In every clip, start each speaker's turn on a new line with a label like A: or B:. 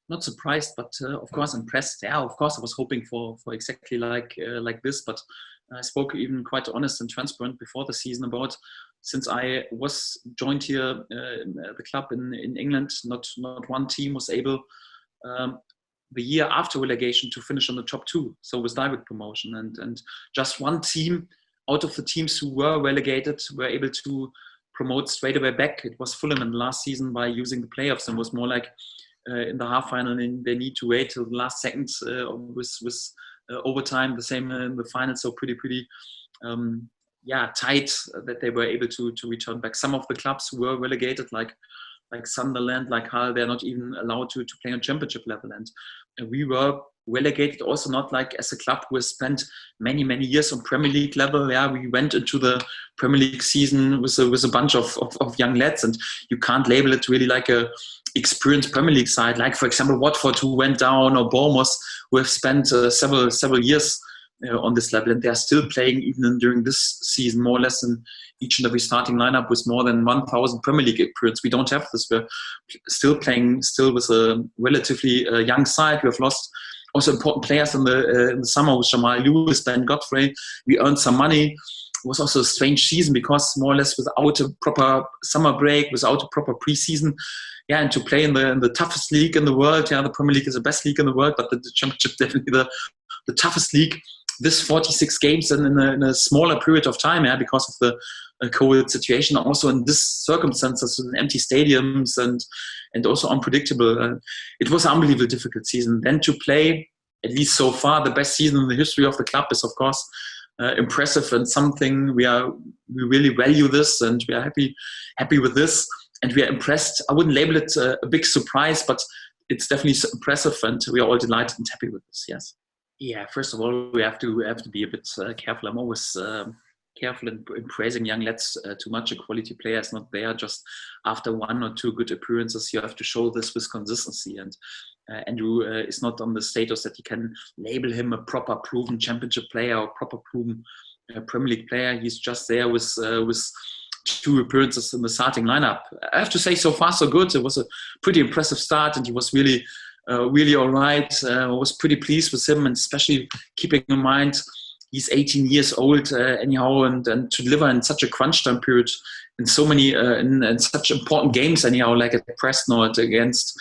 A: not surprised, but of course impressed. Yeah, of course I was hoping for exactly like this, but I spoke even quite honest and transparent before the season about, since I was joined here the club in England, not one team was able um, the year after relegation to finish on the top two, so with direct promotion, and just one team out of the teams who were relegated were able to promote straight away back. It was Fulham in the last season by using the playoffs, and was more like in the half final, and they need to wait till the last seconds with overtime. The same in the final, so pretty tight that they were able to return back. Some of the clubs who were relegated, like Sunderland, like Hull, they're not even allowed to play on championship level. And we were relegated also not like as a club who has spent many years on Premier League level. Yeah, we went into the Premier League season with a bunch of young lads, and you can't label it really like a experienced Premier League side, like for example Watford, who went down, or Bournemouth, who have spent several years on this level, and they are still playing even during this season more or less in each and every starting lineup with more than 1,000 Premier League experience. We don't have this. We're still playing with a relatively young side. We have lost also important players in the summer with Jamal Lewis, Ben Godfrey. We earned some money. It was also a strange season because more or less without a proper summer break, without a proper preseason, yeah, and to play in the toughest league in the world. Yeah, the Premier League is the best league in the world, but the Championship definitely the toughest league. This 46 games in a smaller period of time, yeah, because of the COVID situation. Also in this circumstances, in empty stadiums and also unpredictable. It was an unbelievably difficult season. Then to play, at least so far, the best season in the history of the club is, of course, impressive, and something we really value this, and we are happy with this, and we are impressed. I wouldn't label it a big surprise, but it's definitely impressive, and we are all delighted and happy with this. Yes. Yeah, first of all, we have to be a bit careful. I'm always careful in praising young lads too much. A quality player is not there just after one or two good appearances. You have to show this with consistency. And Andrew is not on the status that you can label him a proper proven championship player or proper proven Premier League player. He's just there with two appearances in the starting lineup. I have to say, so far so good. It was a pretty impressive start, and he was really all right. I was pretty pleased with him, and especially keeping in mind he's 18 years old anyhow, and to deliver in such a crunch time period in so many in such important games anyhow, like at Preston or against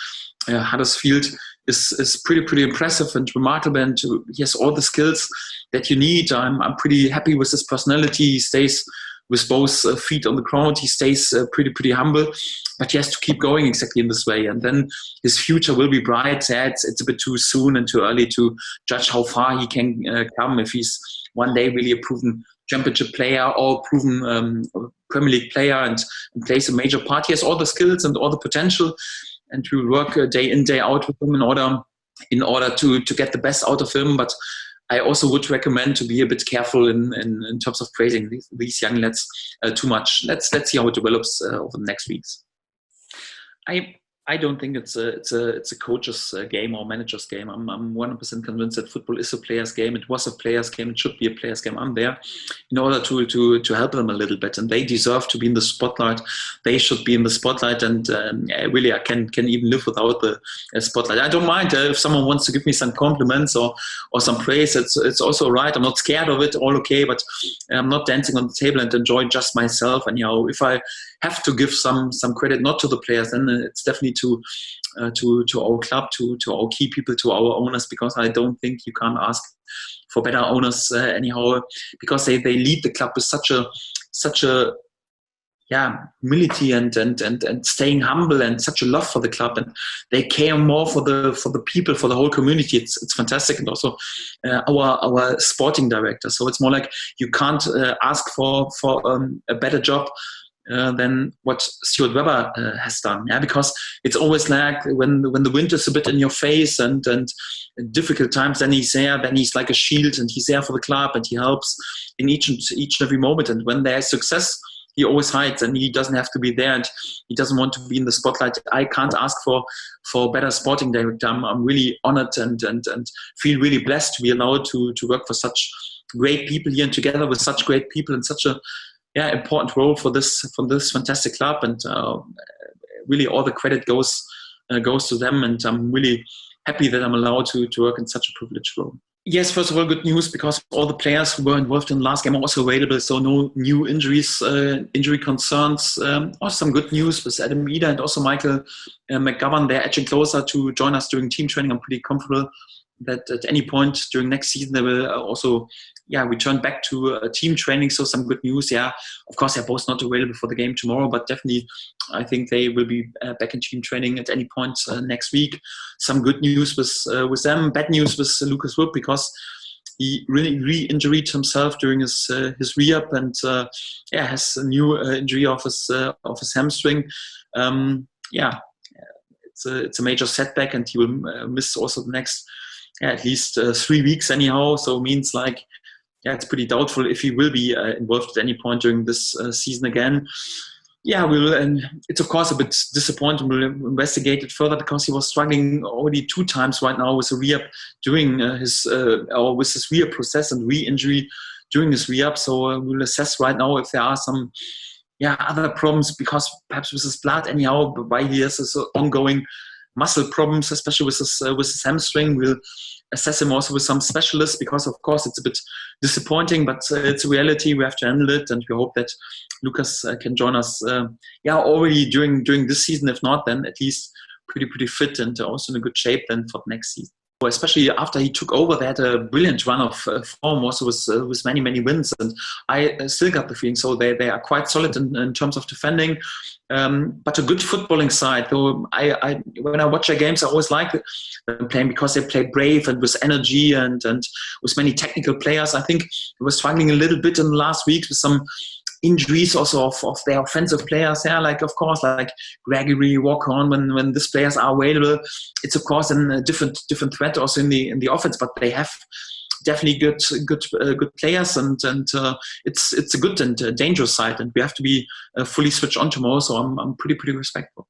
A: Huddersfield, is pretty impressive and remarkable, and he has all the skills that you need. I'm pretty happy with his personality. He stays with both feet on the ground. He stays pretty humble, but he has to keep going exactly in this way. And then his future will be bright. Yeah, it's a bit too soon and too early to judge how far he can come, if he's one day really a proven championship player or proven Premier League player and plays a major part. He has all the skills and all the potential, and we will work day in, day out with him in order to get the best out of him. But I also would recommend to be a bit careful in terms of praising these young lads too much. Let's see how it develops over the next weeks. I don't think it's a coach's game or manager's game. I'm 100% convinced that football is a player's game. It was a player's game. It should be a player's game. I'm there in order to help them a little bit, and they deserve to be in the spotlight. They should be in the spotlight, and really I can even live without the spotlight. I don't mind if someone wants to give me some compliments or some praise. It's also right. I'm not scared of it. All okay, but I'm not dancing on the table and enjoying just myself. And if I have to give some credit, not to the players, then it's definitely to our club, to our key people, to our owners, because I don't think you can ask for better owners anyhow, because they lead the club with such a humility and staying humble and such a love for the club, and they care more for the people, for the whole community. It's fantastic. And also our sporting director, so it's more like you can't ask for a better job than what Stuart Webber has done, because it's always like when the wind is a bit in your face and difficult times, then he's there, then he's like a shield, and he's there for the club, and he helps in each and every moment. And when there's success, he always hides, and he doesn't have to be there, and he doesn't want to be in the spotlight. I can't ask for better sporting director. I'm really honored and feel really blessed to be allowed to work for such great people here, and together with such great people in such a important role for this fantastic club. And really all the credit goes goes to them, and I'm really happy that I'm allowed to work in such a privileged role. Yes, first of all, good news, because all the players who were involved in the last game are also available, so no new injuries, injury concerns. Also some good news with Adam Eder and also Michael McGovern. They're edging closer to join us during team training. I'm pretty comfortable that at any point during next season they will also return back to team training. So some good news. Yeah, of course they're both not available for the game tomorrow, but definitely I think they will be back in team training at any point next week. Some good news with them. Bad news with Lucas Wood, because he really re-injured himself during his re-up, and has a new injury of his hamstring. It's a major setback, and he will miss also the next at least 3 weeks anyhow. So it means it's pretty doubtful if he will be involved at any point during this season again. And it's of course a bit disappointing. We'll investigate it further, because he was struggling already 2 times right now with a re-up during with his re-up process and re-injury during his re-up. So we'll assess right now if there are some other problems, because perhaps with his blood anyhow, why he has this ongoing muscle problems, especially with his hamstring. We'll assess him also with some specialists, because of course it's a bit disappointing, but it's a reality. We have to handle it, and we hope that Lucas can join us already during this season. If not, then at least pretty fit and also in a good shape then for the next season. Especially after he took over, they had a brilliant run of form also with many wins, and I still got the feeling so they are quite solid in terms of defending, but a good footballing side. Though when I watch their games, I always like them playing, because they play brave and with energy and with many technical players. I think they were struggling a little bit in the last weeks with some injuries also of their offensive players. Of course, Gregory, Walker-on, when these players are available, it's of course a different threat also in the offense. But they have definitely good players, and it's a good and dangerous side, and we have to be fully switched on tomorrow. So I'm pretty respectful.